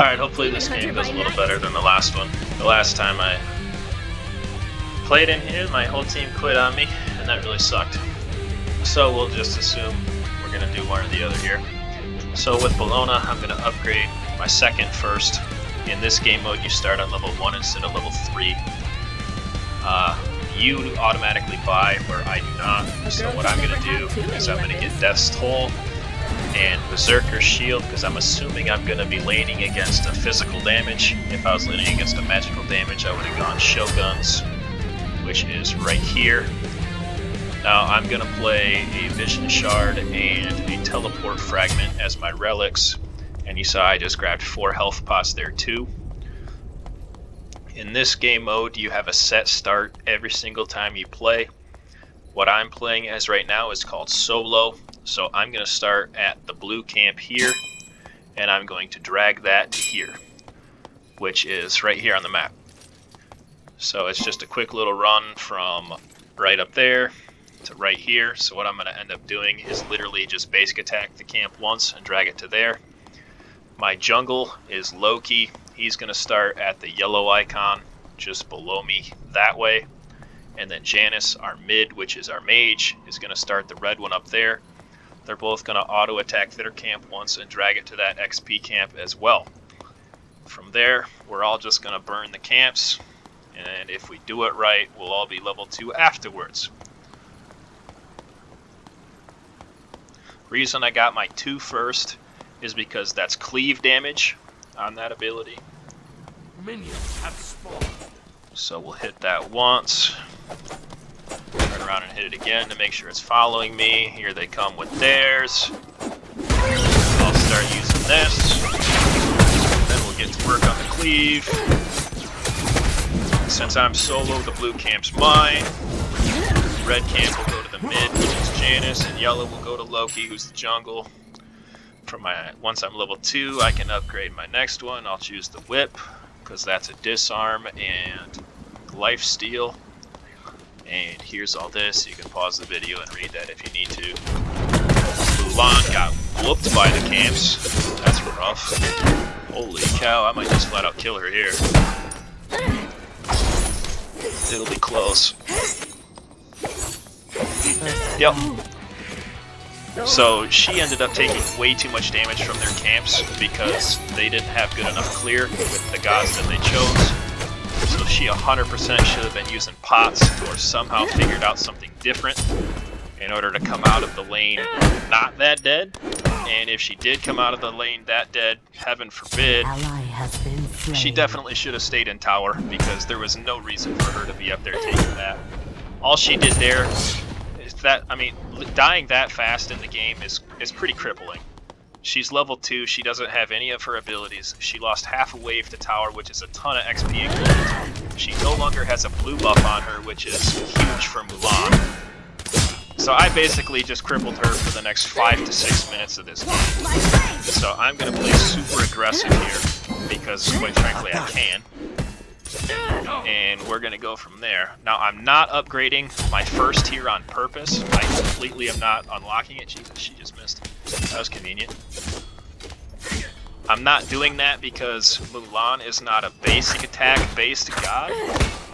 Alright, hopefully this game goes a little better than the last one. The last time I played in here, my whole team quit on me, and that really sucked. So we'll just assume we're going to do one or the other here. So with Bellona, I'm going to upgrade my second first. In this game mode, you start on level 1 instead of level 3. You automatically buy where I do not. So what I'm going to do is I'm going to get Death's Toll and Berserker's Shield, because I'm assuming I'm going to be laning against a physical damage. If I was laning against a magical damage, I would have gone Shoguns, which is right here. Now I'm going to play a Vision Shard and a Teleport Fragment as my relics, and you saw I just grabbed 4 health pots there too. In this game mode, you have a set start every single time you play. What I'm playing as right now is called Solo. So I'm going to start at the blue camp here, and I'm going to drag that to here, which is right here on the map. So it's just a quick little run from right up there to right here. So what I'm going to end up doing is literally just basic attack the camp once and drag it to there. My jungle is Loki. He's going to start at the yellow icon just below me that way. And then Janice, our mid, which is our mage, is going to start the red one up there. They're both going to auto attack their camp once and drag it to that XP camp as well. From there, we're all just going to burn the camps, and if we do it right, we'll all be level 2 afterwards. Reason I got my 2 first is because that's cleave damage on that ability. Minions have spawned. So we'll hit that once. Turn around and hit it again to make sure it's following me. Here they come with theirs. I'll start using this. Then we'll get to work on the cleave. Since I'm solo, the blue camp's mine. Red camp will go to the mid, which is Janice, and yellow will go to Loki, who's the jungle. Once I'm level 2, I can upgrade my next one. I'll choose the whip, because that's a disarm and lifesteal. And here's all this. You can pause the video and read that if you need to. Mulan got whooped by the camps. That's rough. Holy cow, I might just flat out kill her here. It'll be close. Yep. So she ended up taking way too much damage from their camps because they didn't have good enough clear with the gods that they chose. So she 100% should have been using pots or somehow figured out something different in order to come out of the lane not that dead. And if she did come out of the lane that dead, heaven forbid, she definitely should have stayed in tower because there was no reason for her to be up there taking that. All she did there is that, I mean, dying that fast in the game is pretty crippling. She's level 2, she doesn't have any of her abilities. She lost half a wave to tower, which is a ton of XP equivalent. She no longer has a blue buff on her, which is huge for Mulan. So I basically just crippled her for the next 5 to 6 minutes of this game. So I'm going to play super aggressive here, because quite frankly I can. And we're going to go from there. Now I'm not upgrading my first here on purpose. I completely am not unlocking it. Jesus, she just missed. That was convenient. I'm not doing that because Mulan is not a basic attack based god.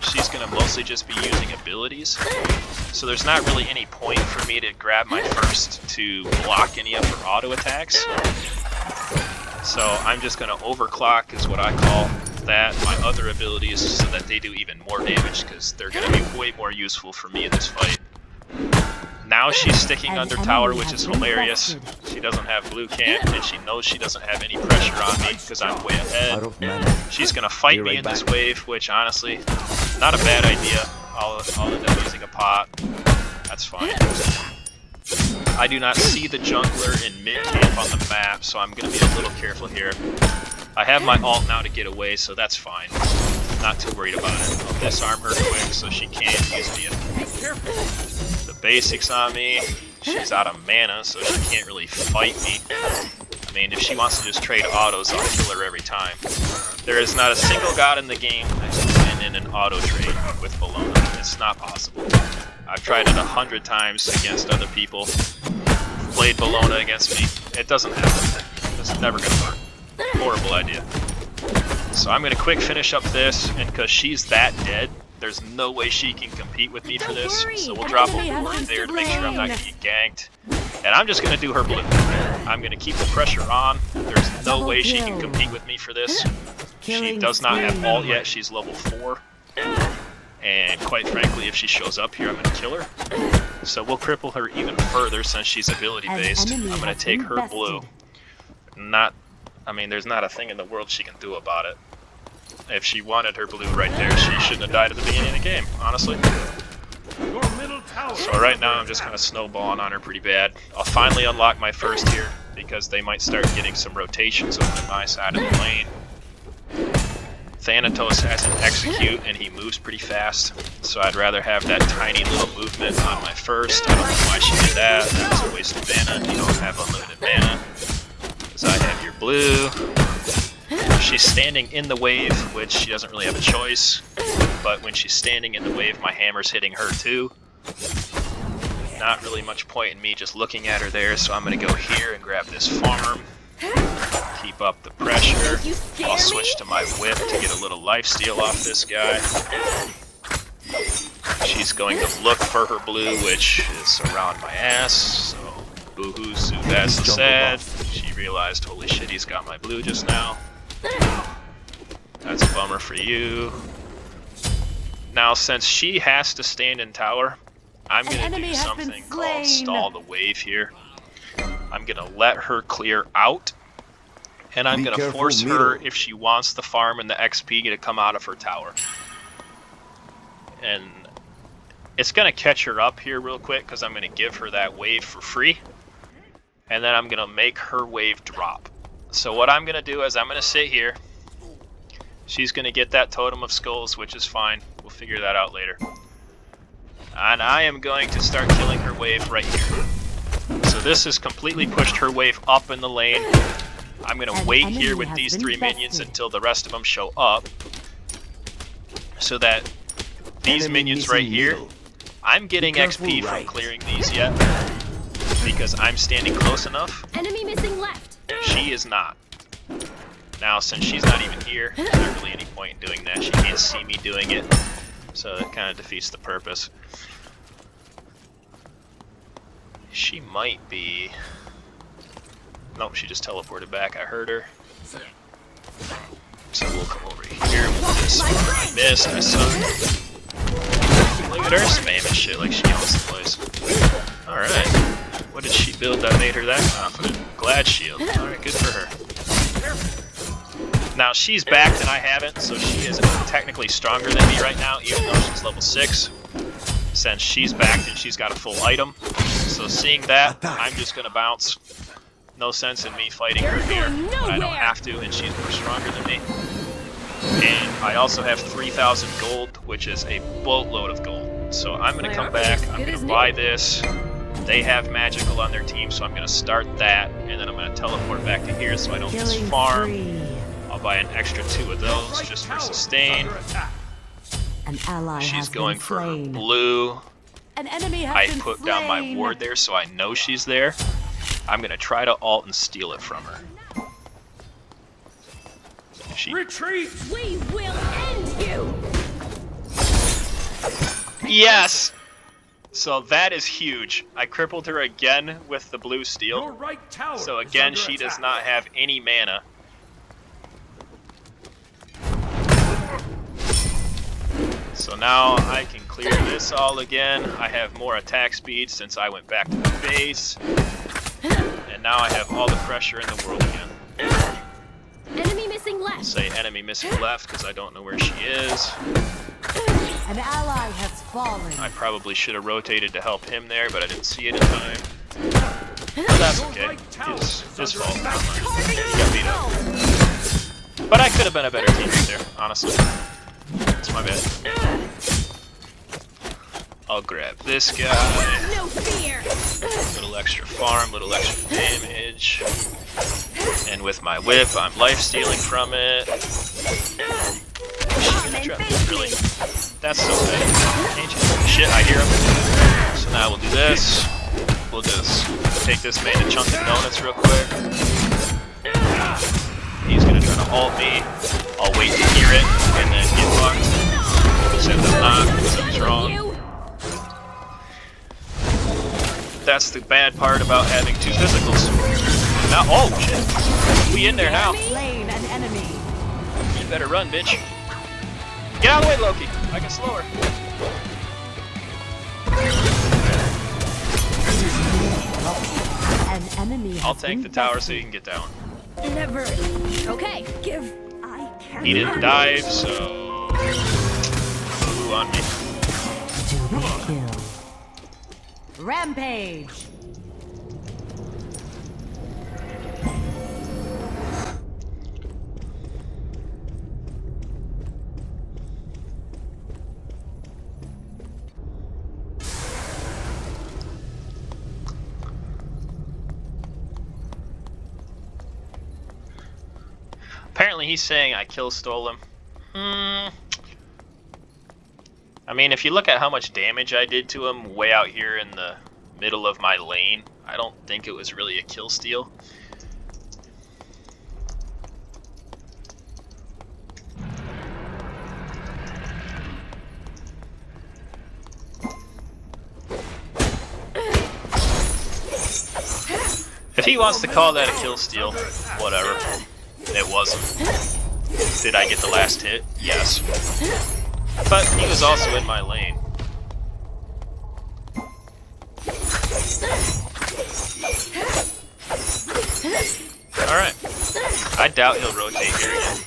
She's going to mostly just be using abilities. So there's not really any point for me to grab my first to block any of her auto attacks. So I'm just going to overclock is what I call that, my other abilities, so that they do even more damage because they're going to be way more useful for me in this fight. Now she's sticking under tower, which is hilarious. She doesn't have blue camp, and she knows she doesn't have any pressure on me because I'm way ahead. She's going to fight me in this wave, which honestly, not a bad idea. I'll end up using a pot. That's fine. I do not see the jungler in mid camp on the map, so I'm going to be a little careful here. I have my ult now to get away, so that's fine. Not too worried about it. I'll disarm her quick so she can't use me. The basics on me. She's out of mana, so she can't really fight me. I mean, if she wants to just trade autos, I'll kill her every time. There is not a single god in the game that can win in an auto trade with Bellona. It's not possible. I've tried it 100 times against other people. Played Bellona against me. It doesn't happen. It's never gonna work. Horrible idea. So I'm gonna quick finish up this, and because she's that dead, there's no way she can compete with me for this. So we'll drop a ward there to make sure I'm not gonna get ganked. And I'm just gonna do her blue. I'm gonna keep the pressure on. There's no way she can compete with me for this. She does not have ult yet, she's level 4. And quite frankly, if she shows up here, I'm gonna kill her. So we'll cripple her even further since she's ability based. I'm gonna take her blue. There's not a thing in the world she can do about it. If she wanted her blue right there, she shouldn't have died at the beginning of the game, honestly. So right now I'm just kind of snowballing on her pretty bad. I'll finally unlock my first here because they might start getting some rotations over to my side of the lane. Thanatos has an execute and he moves pretty fast, so I'd rather have that tiny little movement on my first. I don't know why she did that. That's a waste of mana. You don't have unlimited mana. Because I have your blue. She's standing in the wave, which she doesn't really have a choice. But when she's standing in the wave, my hammer's hitting her too. Not really much point in me just looking at her there, so I'm going to go here and grab this farm. Keep up the pressure. I'll switch to my whip to get a little lifesteal off this guy. She's going to look for her blue, which is around my ass, so boo-hoo, that's sad. She realized, holy shit, he's got my blue just now. That's a bummer for you. Now, since she has to stand in tower, I'm going to do something called stall the wave here. I'm going to let her clear out, and I'm going to force her, if she wants the farm and the XP, to come out of her tower. And it's going to catch her up here real quick, because I'm going to give her that wave for free. And then I'm going to make her wave drop. So what I'm going to do is I'm going to sit here. She's going to get that totem of skulls, which is fine. We'll figure that out later. And I am going to start killing her wave right here. So this has completely pushed her wave up in the lane. I'm going to wait here with these 3 minions until the rest of them show up. So that these minions right here, I'm getting XP from clearing these yet. Because I'm standing close enough. Enemy missing left. She is not. Now, since she's not even here, there's not really any point in doing that. She can't see me doing it. So that kind of defeats the purpose. She might be... Nope, she just teleported back. I heard her. So we'll come over here. We'll just... I missed. I suck. Look at her spamming shit like she owns the place. Alright. What did she build that made her that confident? Glad shield. Alright, good for her. Now, she's backed and I haven't, so she is technically stronger than me right now, even though she's level 6. Since she's backed and she's got a full item. So seeing that, I'm just going to bounce. No sense in me fighting her here. But I don't have to, and she's more stronger than me. And I also have 3,000 gold, which is a boatload of gold. So I'm going to come back, I'm going to buy this. They have magical on their team, so I'm going to start that, and then I'm going to teleport back to here so I don't miss farm. I'll buy an extra 2 of those just for sustain. An ally She's going for her blue. I put down my ward there so I know she's there. I'm going to try to ult and steal it from her. Retreat! We will end you! Yes! So that is huge. I crippled her again with the blue steel. Your right tower So again, she does not have any mana. So now I can clear this all again. I have more attack speed since I went back to the base. And now I have all the pressure in the world again. Enemy missing left. I'll say enemy missing left because I don't know where she is. An ally has fallen. I probably should have rotated to help him there, but I didn't see it in time. But that's okay. His fault. He got beat up. But I could have been a better teammate there, honestly. That's my bad. I'll grab this guy. No fear. Little extra farm, little extra damage. And with my whip, I'm life-stealing from it. Really? That's so bad. Can't you? Shit, I hear him. So now we'll do this. We'll just take this man to chunk of donuts real quick. He's gonna drop gonna ult me. I'll wait to hear it and then get fucked. Except I'm not, something's wrong. That's the bad part about having two physicals. Now, oh shit! We in there now. Slain an enemy. You better run, bitch. Get out of the way, Loki. I can slow her. An enemy. I'll has tank the been tower so bested. you can get down. Never. Okay, give. I can't. He didn't dive, so ooh, on me. To the kill. Rampage. Apparently he's saying I kill stole him. I mean, if you look at how much damage I did to him way out here in the middle of my lane, I don't think it was really a kill steal. If he wants to call that a kill steal, whatever. It wasn't. Did I get the last hit? Yes. But he was also in my lane. Alright. I doubt he'll rotate here again.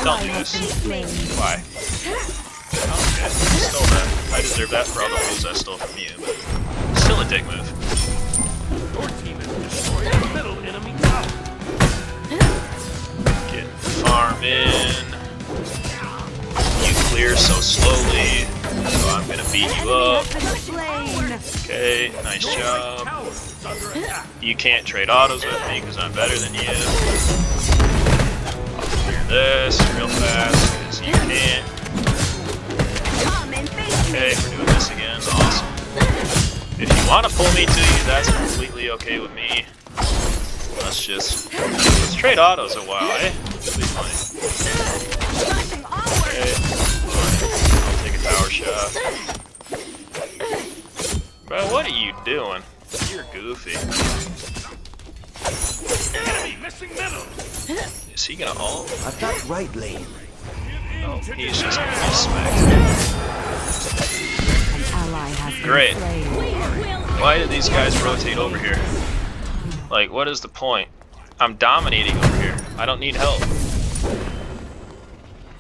Don't do this. Why? Okay, stole that. I deserve that for all the moves I stole from you, but still a dick move. Your team has destroyed the middle enemy tower. Get farm in. You clear so slowly, so I'm gonna beat you up. Okay, nice job. Tower is under attack. You can't trade autos with me because I'm better than you. I'll clear this real fast because you can't. Okay, we're doing this again. Awesome. If you want to pull me to you, that's completely okay with me. Let's trade autos a while, eh? That'll be funny. Okay, I'll take a tower shot. Bro, what are you doing? You're goofy. Enemy missing middle. Is he gonna ult? I've got right lane. No, he's just gonna get smacked. An ally has been Great. slain. Why do these guys rotate over here? Like, what is the point? I'm dominating over here. I don't need help.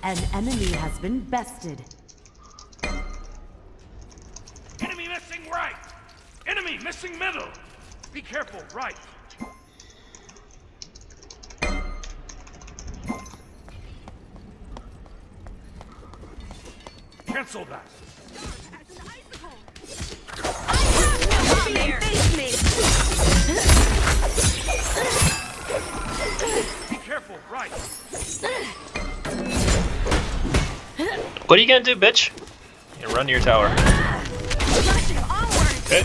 An enemy has been bested. Enemy missing right. Enemy missing middle. Be careful, right. Cancel that. Be careful, right. What are you gonna do, bitch? You run to your tower. Okay.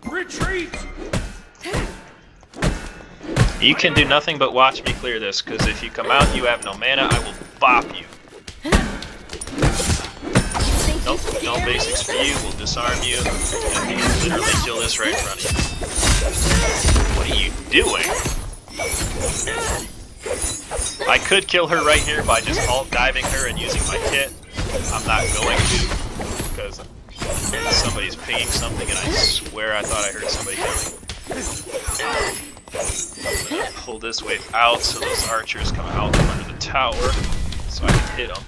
Retreat. You can do nothing but watch me clear this, because if you come out, you have no mana, I will bop you. Nope, no basics for you, we'll disarm you, and you can literally kill this right in front of you. What are you doing? I could kill her right here by just alt diving her and using my kit. I'm not going to, because somebody's pinging something and I swear I thought I heard somebody coming. I'm gonna pull this wave out so those archers come out from under the tower so I can hit them.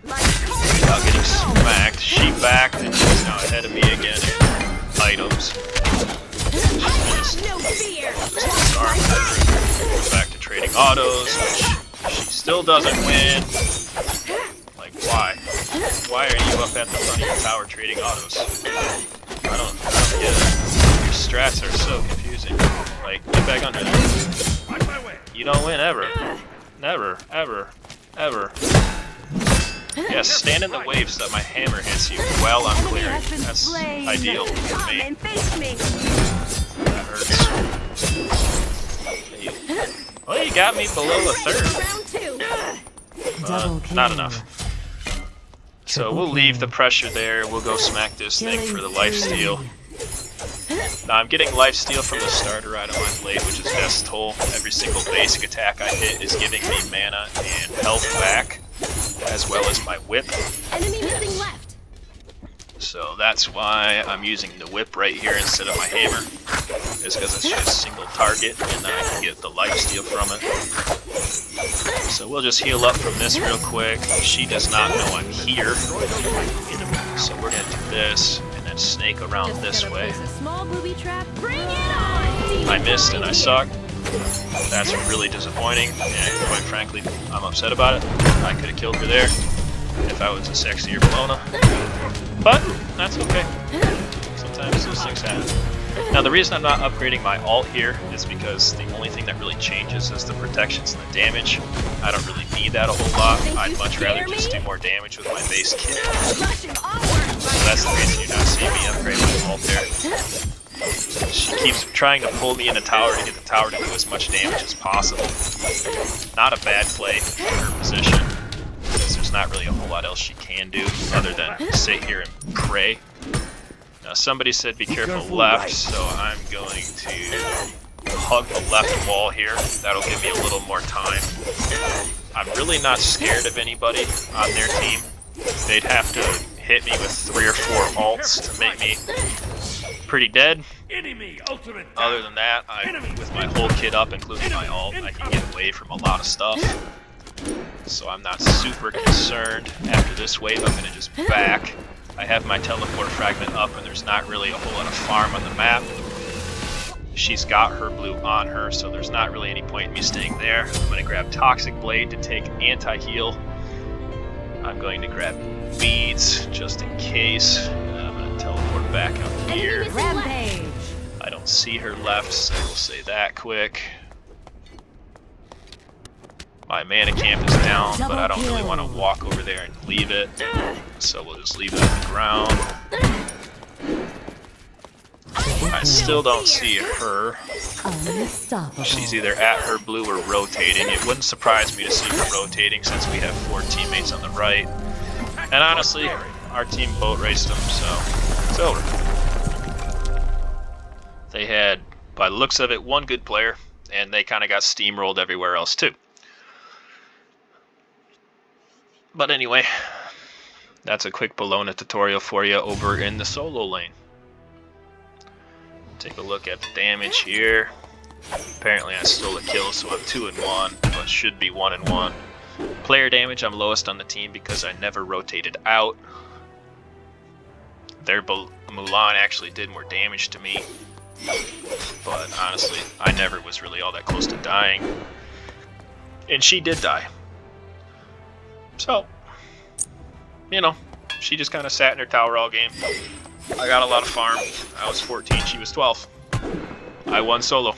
Without getting smacked, she backed and she's now ahead of me again in items. Back to trading autos, which she still doesn't win. Like, why? Why are you up at the front of your tower trading autos? I don't get it. Your strats are so confusing. Like, get back under there. On my way. You don't win ever. Never, ever, ever. Yeah, stand in the wave so that my hammer hits you while I'm clearing. That's ideal for me. That hurts. Well, you got me below a third. Round two. Double kill. Not enough. So Triple we'll leave the kill. pressure there. We'll go smack this thing for the Killing lifesteal. Now I'm getting lifesteal from the starter item on my blade, which is Death's Toll. Every single basic attack I hit is giving me mana and health back, as well as my whip. Enemy missing left. So that's why I'm using the whip right here instead of my hammer. It's because it's just single target, and then I can get the lifesteal from it. So we'll just heal up from this real quick. She does not know I'm here. So we're going to do this, and then snake around Just this gotta way. place a small booby trap. Bring it on. I missed and I suck. That's really disappointing, and quite frankly, I'm upset about it. I could have killed her there if I was a sexier Bellona. But that's okay. Sometimes those things happen. Now the reason I'm not upgrading my ult here is because the only thing that really changes is the protections and the damage. I don't really need that a whole lot. I'd much rather just do more damage with my base kit. Rushing onward. So that's the reason you're not seeing me upgrade my ult there. She keeps trying to pull me in the tower to get the tower to do as much damage as possible. Not a bad play for her position, because there's not really a whole lot else she can do other than sit here and pray. Now somebody said be careful left, so I'm going to hug the left wall here. That'll give me a little more time. I'm really not scared of anybody on their team. They'd have to hit me with 3 or 4 ults to make me pretty dead. Enemy ultimate. Other than that, with my whole kit up, including my ult, I can get away from a lot of stuff. So I'm not super concerned. After this wave, I'm going to just back. I have my teleport fragment up, and there's not really a whole lot of farm on the map. She's got her blue on her, so there's not really any point in me staying there. I'm going to grab Toxic Blade to take anti-heal. I'm going to grab beads just in case. I'm going to teleport back out here. Rampage. I don't see her left, so we'll say that quick. My mana camp is down, but I don't really want to walk over there and leave it. So we'll just leave it on the ground. I still don't see her. Unstoppable. She's either at her blue or rotating. It wouldn't surprise me to see her rotating since we have 4 teammates on the right. And honestly, our team boat raced them, so it's over. They had, by the looks of it, 1 good player, and they kind of got steamrolled everywhere else too. But anyway, that's a quick Bellona tutorial for you over in the solo lane. Take a look at the damage here. Apparently I stole a kill, so I'm 2-1, but should be 1-1. Player damage, I'm lowest on the team because I never rotated out. Their Mulan actually did more damage to me, but honestly, I never was really all that close to dying. And she did die. So, you know, she just kind of sat in her tower all game. I got a lot of farm. I was 14, she was 12. I won solo.